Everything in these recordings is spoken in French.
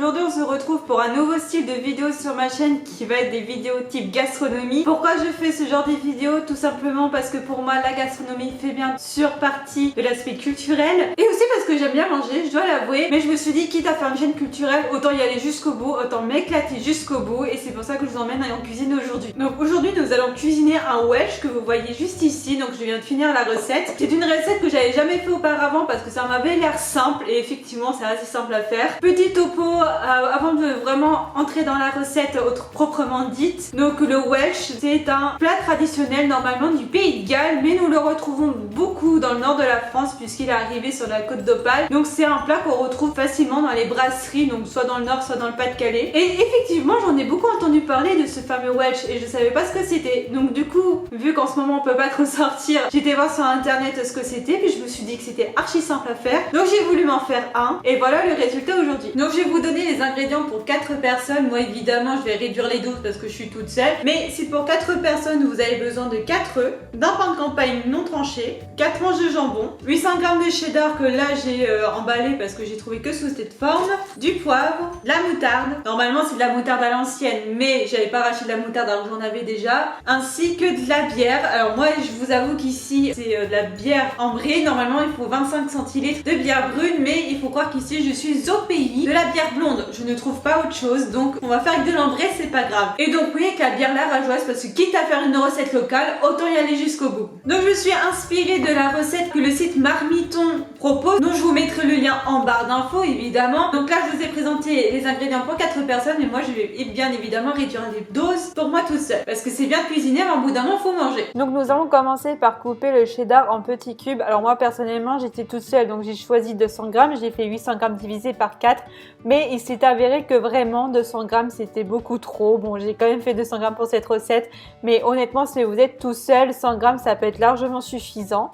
aujourd'hui on se retrouve pour un nouveau style de vidéo sur ma chaîne qui va être des vidéos type gastronomie. Pourquoi je fais ce genre de vidéos? Tout simplement parce que pour moi la gastronomie fait bien sûr partie de l'aspect culturel et aussi parce que j'aime bien manger, je dois l'avouer. Mais je me suis dit quitte à faire une chaîne culturelle, autant y aller jusqu'au bout, autant m'éclater jusqu'au bout, et c'est pour ça que je vous emmène en cuisine aujourd'hui. Donc aujourd'hui nous allons cuisiner un Welsh que vous voyez juste ici. Donc je viens de finir la recette. C'est une recette que j'avais jamais fait auparavant parce que ça m'avait l'air simple et effectivement c'est assez simple à faire. Petit topo avant de vraiment entrer dans la recette proprement dite. Donc le Welsh c'est un plat traditionnel normalement du Pays de Galles, mais nous le retrouvons beaucoup dans le nord de la France puisqu'il est arrivé sur la côte d'Opale. Donc c'est un plat qu'on retrouve facilement dans les brasseries, donc soit dans le nord soit dans le Pas-de-Calais. Et effectivement j'en ai beaucoup entendu parler de ce fameux Welsh et je savais pas ce que c'était. Donc du coup, vu qu'en ce moment on peut pas trop sortir, j'étais voir sur internet ce que c'était, puis je me suis dit que c'était archi simple à faire. Donc j'ai voulu m'en faire un et voilà le résultat aujourd'hui. Donc je vais vous donner les ingrédients pour 4 personnes. Moi évidemment je vais réduire les doses parce que je suis toute seule. Mais si pour 4 personnes vous avez besoin de 4 œufs, d'un pain de campagne non tranché, 4 tranches de jambon, 800 g de cheddar que là j'ai emballé parce que j'ai trouvé que sous cette forme, du poivre, de la moutarde. Normalement c'est de la moutarde à l'ancienne mais j'avais pas racheté de la moutarde alors que j'en avais déjà, ainsi que de la bière. Alors moi je vous avoue qu'ici c'est de la bière ambrée. Normalement il faut 25 centilitres de bière brune, mais il faut croire qu'ici je suis au pays de la bière blonde. Je ne trouve pas autre chose, donc on va faire avec de l'ambrée, c'est pas grave. Et donc oui, avec la bière là rageoise, parce que quitte à faire une recette locale, autant y aller jusqu'au bout. Donc je me suis inspirée de la recette que le site Marmiton propose, dont je vous mettrai le lien en barre d'infos évidemment. Donc là je vous ai présenté les ingrédients pour 4 personnes, mais moi je vais bien évidemment réduire les doses pour moi toute seule, parce que c'est bien de cuisiner, mais au bout d'un moment faut manger. Donc nous allons commencer par couper le cheddar en petits cubes. Alors moi personnellement j'étais toute seule, donc j'ai choisi 200 grammes, j'ai fait 800 grammes divisé par 4, mais il s'est avéré que vraiment 200 grammes c'était beaucoup trop. Bon, j'ai quand même fait 200 grammes pour cette recette, mais honnêtement si vous êtes tout seul, 100 grammes ça peut être largement suffisant.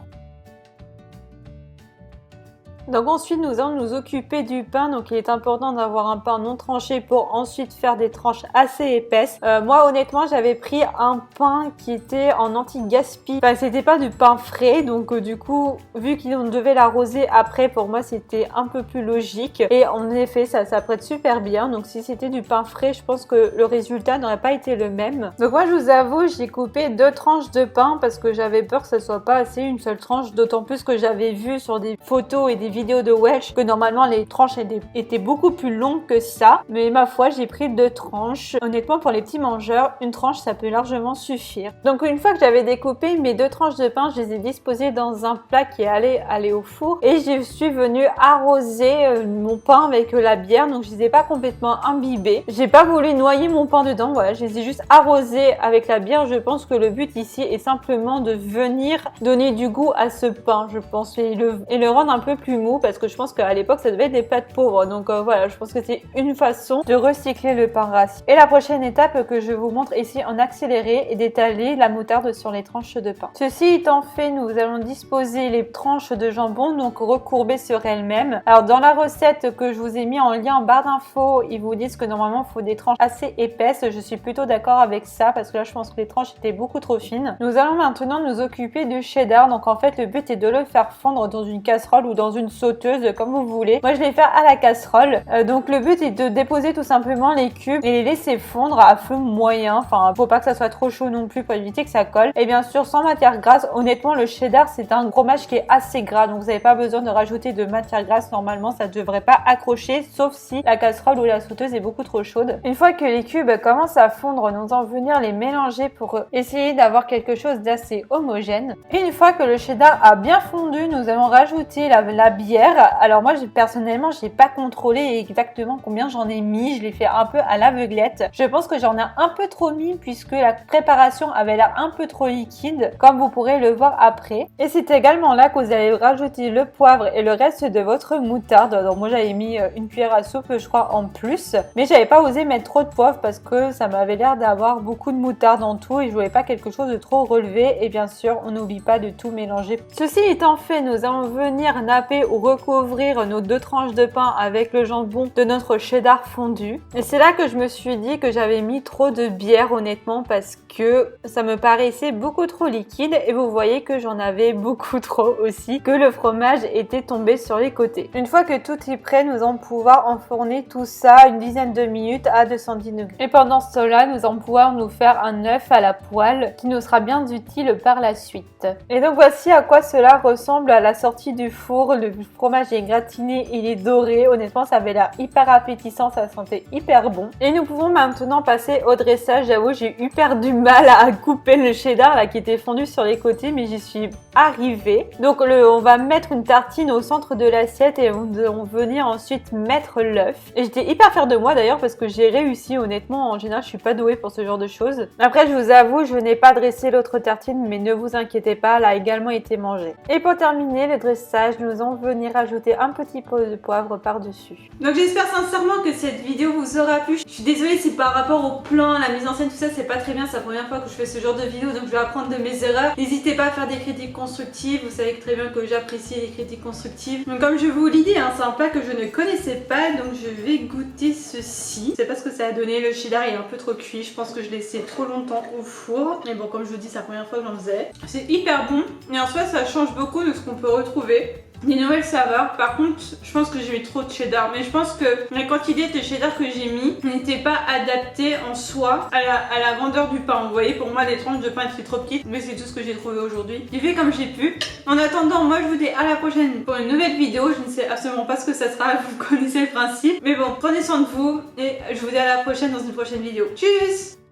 Donc ensuite nous allons nous occuper du pain. Donc il est important d'avoir un pain non tranché pour ensuite faire des tranches assez épaisses. Moi honnêtement j'avais pris un pain qui était en anti-gaspi. Enfin c'était pas du pain frais, donc du coup vu qu'on devait l'arroser après, pour moi c'était un peu plus logique. Et en effet ça s'apprête super bien. Donc si c'était du pain frais, je pense que le résultat n'aurait pas été le même. Donc moi je vous avoue j'ai coupé 2 tranches de pain parce que j'avais peur que ça soit pas assez une seule tranche. D'autant plus que j'avais vu sur des photos et des vidéos de Welsh que normalement les tranches étaient beaucoup plus longues que ça, mais ma foi j'ai pris 2 tranches. Honnêtement pour les petits mangeurs, une tranche ça peut largement suffire. Donc une fois que j'avais découpé mes 2 tranches de pain, je les ai disposées dans un plat qui allait aller au four et je suis venue arroser mon pain avec la bière. Donc je les ai pas complètement imbibés, j'ai pas voulu noyer mon pain dedans, voilà, je les ai juste arrosés avec la bière. Je pense que le but ici est simplement de venir donner du goût à ce pain, je pense, et le rendre un peu plus mou, parce que je pense qu'à l'époque ça devait être des plats de pauvres. Donc voilà, je pense que c'est une façon de recycler le pain rassis. Et la prochaine étape que je vous montre ici en accéléré est d'étaler la moutarde sur les tranches de pain. Ceci étant fait, nous allons disposer les tranches de jambon, donc recourbées sur elles-mêmes. Alors dans la recette que je vous ai mis en lien en barre d'infos, ils vous disent que normalement il faut des tranches assez épaisses. Je suis plutôt d'accord avec ça parce que là je pense que les tranches étaient beaucoup trop fines. Nous allons maintenant nous occuper du cheddar. Donc en fait le but est de le faire fondre dans une casserole ou dans une sauteuse comme vous voulez. Moi je vais faire à la casserole. Donc le but est de déposer tout simplement les cubes et les laisser fondre à feu moyen. Enfin faut pas que ça soit trop chaud non plus pour éviter que ça colle. Et bien sûr sans matière grasse. Honnêtement le cheddar c'est un fromage qui est assez gras, donc vous n'avez pas besoin de rajouter de matière grasse. Normalement ça ne devrait pas accrocher, sauf si la casserole ou la sauteuse est beaucoup trop chaude. Une fois que les cubes commencent à fondre, nous allons venir les mélanger pour essayer d'avoir quelque chose d'assez homogène. Et une fois que le cheddar a bien fondu, nous allons rajouter la bière. Alors moi personnellement j'ai pas contrôlé exactement combien j'en ai mis, je l'ai fait un peu à l'aveuglette. Je pense que j'en ai un peu trop mis puisque la préparation avait l'air un peu trop liquide, comme vous pourrez le voir après. Et c'est également là que vous allez rajouter le poivre et le reste de votre moutarde. Donc moi j'avais mis une cuillère à soupe je crois en plus, mais j'avais pas osé mettre trop de poivre parce que ça m'avait l'air d'avoir beaucoup de moutarde en tout et je voulais pas quelque chose de trop relevé. Et bien sûr on n'oublie pas de tout mélanger. Ceci étant fait, nous allons venir napper recouvrir nos 2 tranches de pain avec le jambon de notre cheddar fondu. Et c'est là que je me suis dit que j'avais mis trop de bière honnêtement parce que ça me paraissait beaucoup trop liquide et vous voyez que j'en avais beaucoup trop aussi, que le fromage était tombé sur les côtés. Une fois que tout est prêt, nous allons pouvoir enfourner tout ça une dizaine de minutes à 210 degrés. Et pendant ce temps-là, nous allons pouvoir nous faire un œuf à la poêle qui nous sera bien utile par la suite. Et donc voici à quoi cela ressemble à la sortie du four. Le fromage est gratiné, il est doré. Honnêtement, ça avait l'air hyper appétissant, ça sentait hyper bon. Et nous pouvons maintenant passer au dressage. J'avoue, j'ai eu hyper du mal à couper le cheddar là qui était fondu sur les côtés, mais j'y suis arrivée. Donc on va mettre une tartine au centre de l'assiette et on va venir ensuite mettre l'œuf. Et j'étais hyper fière de moi d'ailleurs parce que j'ai réussi. Honnêtement, en général, je suis pas douée pour ce genre de choses. Après, je vous avoue, je n'ai pas dressé l'autre tartine, mais ne vous inquiétez pas, elle a également été mangée. Et pour terminer le dressage, nous allons venir ajouter un petit pot de poivre par-dessus. Donc j'espère sincèrement que cette vidéo vous aura plu. Je suis désolée si par rapport au plan, la mise en scène, tout ça, c'est pas très bien. C'est la première fois que je fais ce genre de vidéo, donc je vais apprendre de mes erreurs. N'hésitez pas à faire des critiques constructives. Vous savez très bien que j'apprécie les critiques constructives. Donc comme je vous l'ai dit, c'est un plat que je ne connaissais pas, donc je vais goûter ceci. Je sais pas ce que ça a donné. Le cheddar est un peu trop cuit. Je pense que je l'ai laissé trop longtemps au four. Mais bon, comme je vous dis, c'est la première fois que j'en faisais. C'est hyper bon. Et en soi, ça change beaucoup de ce qu'on peut retrouver. Des nouvelles saveurs. Par contre, je pense que j'ai mis trop de cheddar. Mais je pense que la quantité de cheddar que j'ai mis n'était pas adaptée en soi à la grandeur du pain. Vous voyez, pour moi, les tranches de pain étaient trop petites. Mais c'est tout ce que j'ai trouvé aujourd'hui. J'ai fait comme j'ai pu. En attendant, moi, je vous dis à la prochaine pour une nouvelle vidéo. Je ne sais absolument pas ce que ça sera. Vous connaissez le principe. Mais bon, prenez soin de vous. Et je vous dis à la prochaine dans une prochaine vidéo. Tchuss!